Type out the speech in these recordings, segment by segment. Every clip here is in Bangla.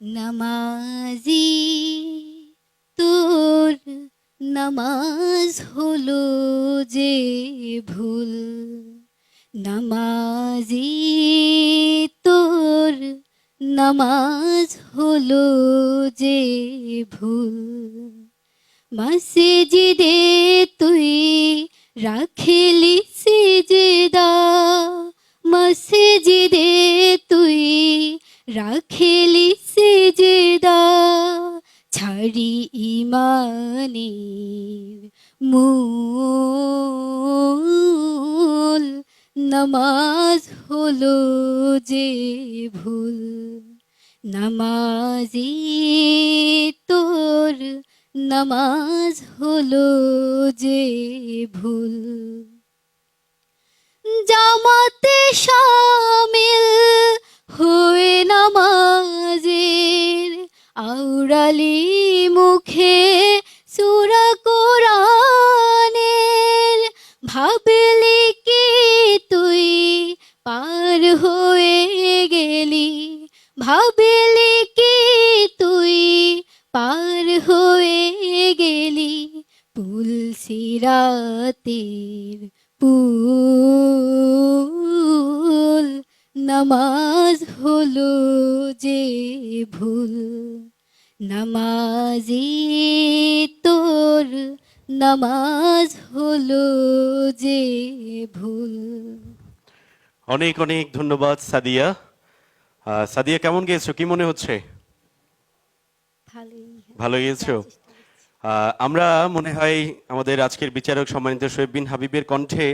নামাজি তোর নামাজ হলো যে ভুল, নামাজি তোর নামাজ হলো যে ভুল। মসজিদে তুই রাখিলি সিজদা, মসজিদে তুই রাখিলি সিজদা, ছাড়ি ইমানের মূল, নামাজ হলো যে ভুল। নামাজি তোর নামাজ হলো যে ভুল। জামাতে শামিল হয়ে নামাজের আওড়ালি মুখে সূরা কোরআনের, ভাবলি কি তুই পার হয়ে গেলি, ভাবলি কি তুই পার হয়ে গেলি পুল সিরাতের পুল, নামাজ হলো যে ভুল। নামাজি তোর নামাজ হলো যে ভুল। অনেক অনেক ধন্যবাদ সাদিয়া। সাদিয়া, কেমন গেয়েছো? কি মনে হচ্ছে? ভালো গেয়েছো? আমরা মনে হয় আমাদের আজকের বিচারক সম্মানিত শোয়েব বিন হাবিবের কণ্ঠে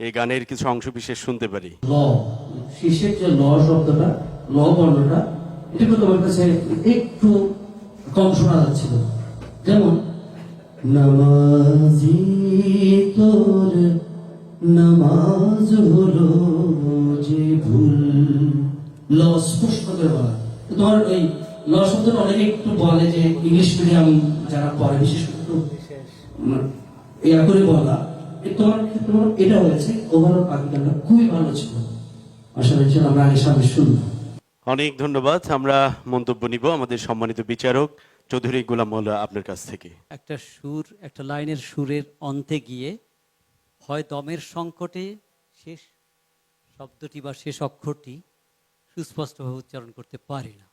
এই গানের কিছু অংশ বিশেষ শুনতে পারি। ল, শেষের যে ল শব্দটা, ল বর্ণটা, এটা কিন্তু আমার কাছে একটু কম শোনা যাচ্ছিল। যেমন নামাজি তোর নামাজ হলো যে ভুল, ল স্পষ্ট করে বলা। তোমার ওই ল শব্দটা অনেকে একটু বলে যে ইংলিশ মিডিয়াম যারা পড়ে বিশেষ করে ইয়া করে বলা, তোমার ক্ষেত্রে এটা হয়েছে। ওভারঅল বাকি গানটা খুবই ভালো ছিল। আসলে আমরা আগে সামনে শুনবো। অনেক ধন্যবাদ। আমরা মন্তব্য নিব আমাদের সম্মানিত বিচারক চৌধুরী গোলাম মোল্লা আপনার কাছ থেকে। একটা সুর, একটা লাইনের সুরের অন্তে গিয়ে হয় দমের সংকটে শেষ শব্দটি বা শেষ অক্ষরটি সুস্পষ্টভাবে উচ্চারণ করতে পারি না।